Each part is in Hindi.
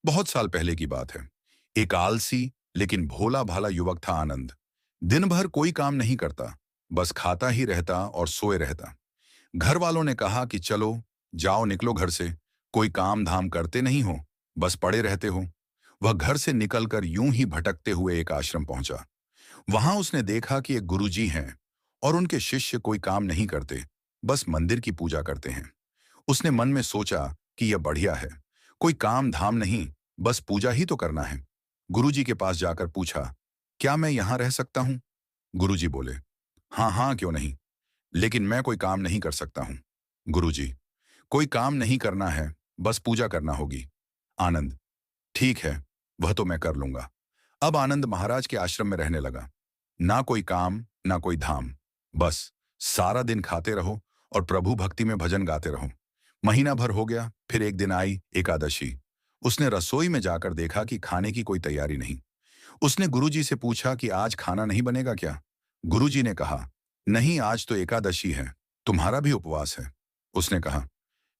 बहुत साल पहले की बात है। एक आलसी लेकिन भोला भाला युवक था आनंद। दिन भर कोई काम नहीं करता, बस खाता ही रहता और सोए रहता। घर वालों ने कहा कि चलो, जाओ निकलो घर से, कोई काम धाम करते नहीं हो, बस पड़े रहते हो। वह घर से निकलकर यूं ही भटकते हुए एक आश्रम पहुंचा। वहां उसने देखा कि एक गुरुजी हैं और उनके शिष्य कोई काम नहीं करते, बस मंदिर की पूजा करते हैं। उसने मन में सोचा कि यह बढ़िया है, कोई काम धाम नहीं, बस पूजा ही तो करना है। गुरुजी के पास जाकर पूछा, क्या मैं यहाँ रह सकता हूँ? गुरुजी बोले, हाँ हाँ क्यों नहीं, लेकिन मैं कोई काम नहीं कर सकता हूँ। गुरुजी, कोई काम नहीं करना है, बस पूजा करना होगी। आनंद, ठीक है, वह तो मैं कर लूंगा। अब आनंद महाराज के आश्रम में रहने लगा। ना कोई काम, ना कोई धाम, बस सारा दिन खाते रहो और प्रभु भक्ति में भजन गाते रहो। महीना भर हो गया, फिर एक दिन आई एकादशी। उसने रसोई में जाकर देखा कि खाने की कोई तैयारी नहीं। उसने गुरुजी से पूछा कि आज खाना नहीं बनेगा क्या? गुरुजी ने कहा, नहीं, आज तो एकादशी है, तुम्हारा भी उपवास है। उसने कहा,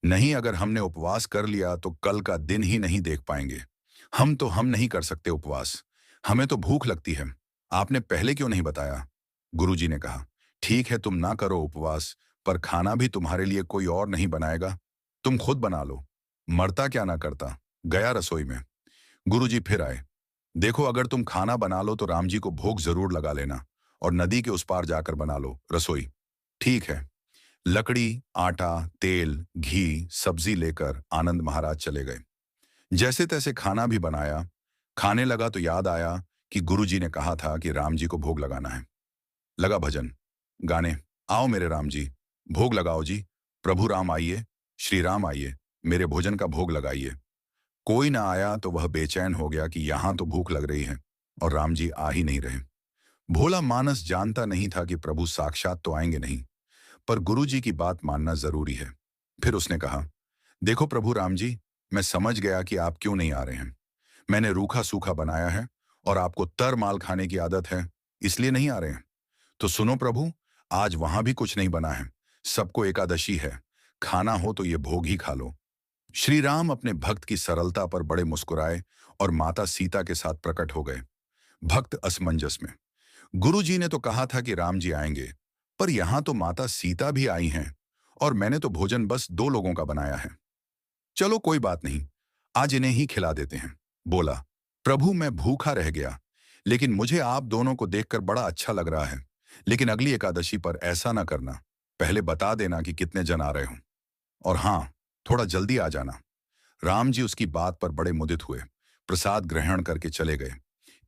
नहीं, अगर हमने उपवास कर लिया तो कल का दिन ही नहीं देख पाएंगे। हम नहीं कर सकते उपवास, हमें तो भूख लगती है। आपने पहले क्यों नहीं बताया? गुरुजी ने कहा, ठीक है, तुम ना करो उपवास, पर खाना भी तुम्हारे लिए कोई और नहीं बनाएगा, तुम खुद बना लो। मरता क्या ना करता, गया रसोई में। गुरुजी फिर आए। देखो, अगर तुम खाना बना लो तो राम जी को भोग जरूर लगा लेना, और नदी के उस पार जाकर बना लो रसोई। ठीक है। लकड़ी, आटा, तेल, घी, सब्जी लेकर आनंद महाराज चले गए। जैसे तैसे खाना भी बनाया। खाने लगा तो याद आया कि गुरुजी ने कहा था कि राम जी को भोग लगाना है। लगा भजन गाने, आओ मेरे राम जी, भोग लगाओ जी, प्रभु राम आइए, श्री राम आइए, मेरे भोजन का भोग लगाइए। कोई ना आया तो वह बेचैन हो गया कि यहां तो भूख लग रही है और राम जी आ ही नहीं रहे। भोला मानस जानता नहीं था कि प्रभु साक्षात तो आएंगे नहीं, पर गुरुजी की बात मानना जरूरी है। फिर उसने कहा, देखो प्रभु राम जी, मैं समझ गया कि आप क्यों नहीं आ रहे हैं। मैंने रूखा सूखा बनाया है और आपको तर माल खाने की आदत है, इसलिए नहीं आ रहे हैं। तो सुनो प्रभु, आज वहां भी कुछ नहीं बना है, सबको एकादशी है, खाना हो तो ये भोग ही खा लो। श्री राम अपने भक्त की सरलता पर बड़े मुस्कुराए और माता सीता के साथ प्रकट हो गए। भक्त असमंजस में। गुरुजी ने तो कहा था कि राम जी आएंगे, पर यहां तो माता सीता भी आई हैं और मैंने तो भोजन बस 2 लोगों का बनाया है। चलो कोई बात नहीं, आज इन्हें ही खिला देते हैं। बोला, प्रभु मैं भूखा रह गया, लेकिन मुझे आप दोनों को देखकर बड़ा अच्छा लग रहा है। लेकिन अगली एकादशी पर ऐसा ना करना, पहले बता देना कि कितने जन आ रहे हो, और हाँ, थोड़ा जल्दी आ जाना। राम जी उसकी बात पर बड़े मुदित हुए, प्रसाद ग्रहण करके चले गए।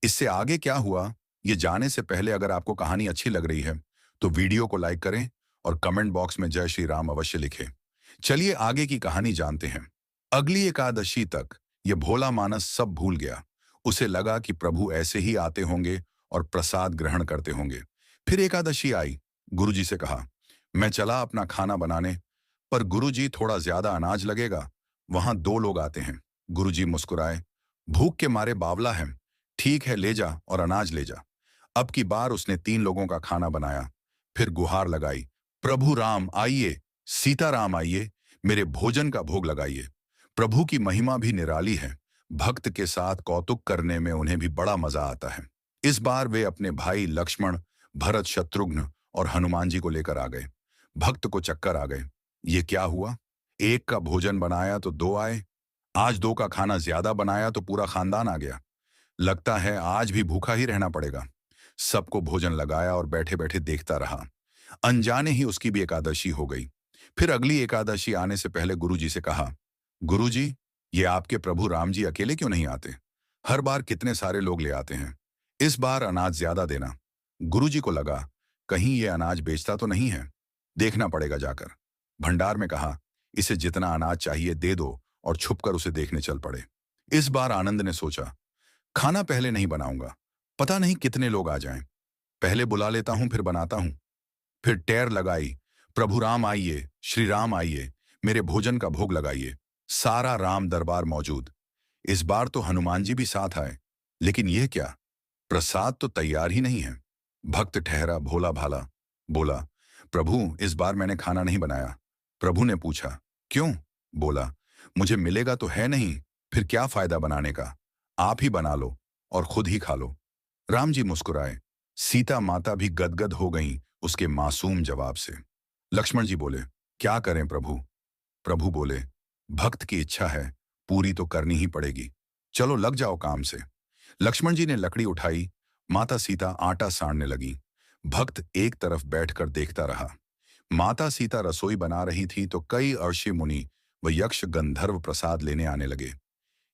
इससे आगे क्या हुआ, ये जाने से पहले अगर आपको कहानी अच्छी लग रही है तो वीडियो को लाइक करें और कमेंट बॉक्स में जय श्री राम अवश्य लिखें। चलिए आगे की कहानी जानते हैं। अगली एकादशी तक ये भोला मानस सब भूल गया। उसे लगा कि प्रभु ऐसे ही आते होंगे और प्रसाद ग्रहण करते होंगे। फिर एकादशी आई। गुरुजी से कहा, मैं चला अपना खाना बनाने, पर गुरुजी थोड़ा ज्यादा अनाज लगेगा, वहां 2 लोग आते हैं। गुरुजी मुस्कुराए, भूख के मारे बावला है, ठीक है ले जा और अनाज ले जा। अब की बार उसने 3 लोगों का खाना बनाया। फिर गुहार लगाई, प्रभु राम आइए, सीता राम आइए, मेरे भोजन का भोग लगाइए। प्रभु की महिमा भी निराली है, भक्त के साथ कौतुक करने में उन्हें भी बड़ा मजा आता है। इस बार वे अपने भाई लक्ष्मण, भरत, शत्रुघ्न और हनुमान जी को लेकर आ गए। भक्त को चक्कर आ गए, ये क्या हुआ, एक का भोजन बनाया तो 2 आए, आज 2 का खाना ज्यादा बनाया तो पूरा खानदान आ गया। लगता है आज भी भूखा ही रहना पड़ेगा। सबको भोजन लगाया और बैठे बैठे देखता रहा। अनजाने ही उसकी भी एकादशी हो गई। फिर अगली एकादशी आने से पहले गुरुजी से कहा, गुरुजी, ये आपके प्रभु राम जी अकेले क्यों नहीं आते? हर बार कितने सारे लोग ले आते हैं, इस बार अनाज ज्यादा देना। गुरुजी को लगा, कहीं ये अनाज बेचता तो नहीं है, देखना पड़ेगा जाकर। भंडार में कहा, इसे जितना अनाज चाहिए दे दो, और छुपकर उसे देखने चल पड़े। इस बार आनंद ने सोचा, खाना पहले नहीं बनाऊंगा, पता नहीं कितने लोग आ जाएं, पहले बुला लेता हूं फिर बनाता हूं। फिर टेर लगाई, प्रभु राम आइए, श्री राम आइए, मेरे भोजन का भोग लगाइए। सारा राम दरबार मौजूद। इस बार तो हनुमान जी भी साथ आए, लेकिन यह क्या, प्रसाद तो तैयार ही नहीं है। भक्त ठहरा भोला भाला, बोला, प्रभु इस बार मैंने खाना नहीं बनाया। प्रभु ने पूछा, क्यों? बोला, मुझे मिलेगा तो है नहीं, फिर क्या फायदा बनाने का? आप ही बना लो और खुद ही खा लो। राम जी मुस्कुराए। सीता माता भी गदगद हो गईं उसके मासूम जवाब से। लक्ष्मण जी बोले, क्या करें प्रभु? प्रभु बोले, भक्त की इच्छा है, पूरी तो करनी ही पड़ेगी। चलो लग जाओ काम से। लक्ष्मण जी ने लकड़ी उठाई, माता सीता आटा सानने लगी। भक्त एक तरफ बैठकर देखता रहा। माता सीता रसोई बना रही थी तो कई ऋषि मुनि व यक्ष गंधर्व प्रसाद लेने आने लगे।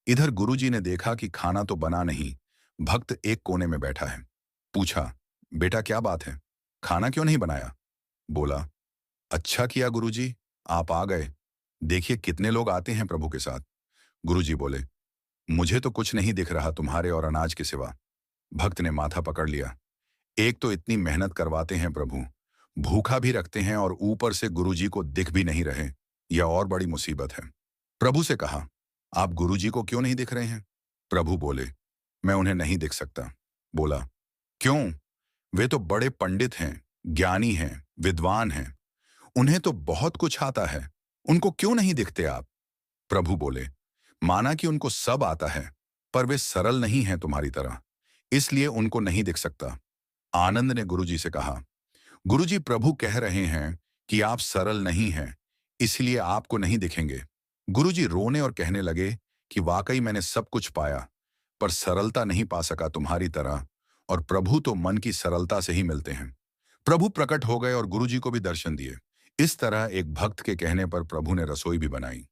इधर गुरुजी ने देखा कि खाना तो बना नहीं, भक्त एक कोने में बैठा है। पूछा, बेटा क्या बात है, खाना क्यों नहीं बनाया? बोला, अच्छा किया गुरुजी, आप आ गए। देखिए कितने लोग आते हैं प्रभु के साथ। गुरुजी बोले, मुझे तो कुछ नहीं दिख रहा तुम्हारे और अनाज के सिवा। भक्त ने माथा पकड़ लिया। एक तो इतनी मेहनत करवाते हैं प्रभु, भूखा भी रखते हैं और ऊपर से गुरुजी को दिख भी नहीं रहे। यह और बड़ी मुसीबत है। प्रभु से कहा, आप गुरुजी को क्यों नहीं दिख रहे हैं? प्रभु बोले, मैं उन्हें नहीं दिख सकता। बोला, क्यों? वे तो बड़े पंडित हैं, ज्ञानी हैं, विद्वान हैं। उन्हें तो बहुत कुछ आता है, उनको क्यों नहीं दिखते आप? प्रभु बोले, माना कि उनको सब आता है, पर वे सरल नहीं हैं तुम्हारी तरह, इसलिए उनको नहीं दिख सकता। आनंद ने गुरुजी से कहा, गुरुजी प्रभु कह रहे हैं कि आप सरल नहीं हैं, इसलिए आपको नहीं दिखेंगे। गुरुजी रोने और कहने लगे कि वाकई मैंने सब कुछ पाया, पर सरलता नहीं पा सका तुम्हारी तरह, और प्रभु तो मन की सरलता से ही मिलते हैं। प्रभु प्रकट हो गए और गुरुजी को भी दर्शन दिए। इस तरह एक भक्त के कहने पर प्रभु ने रसोई भी बनाई।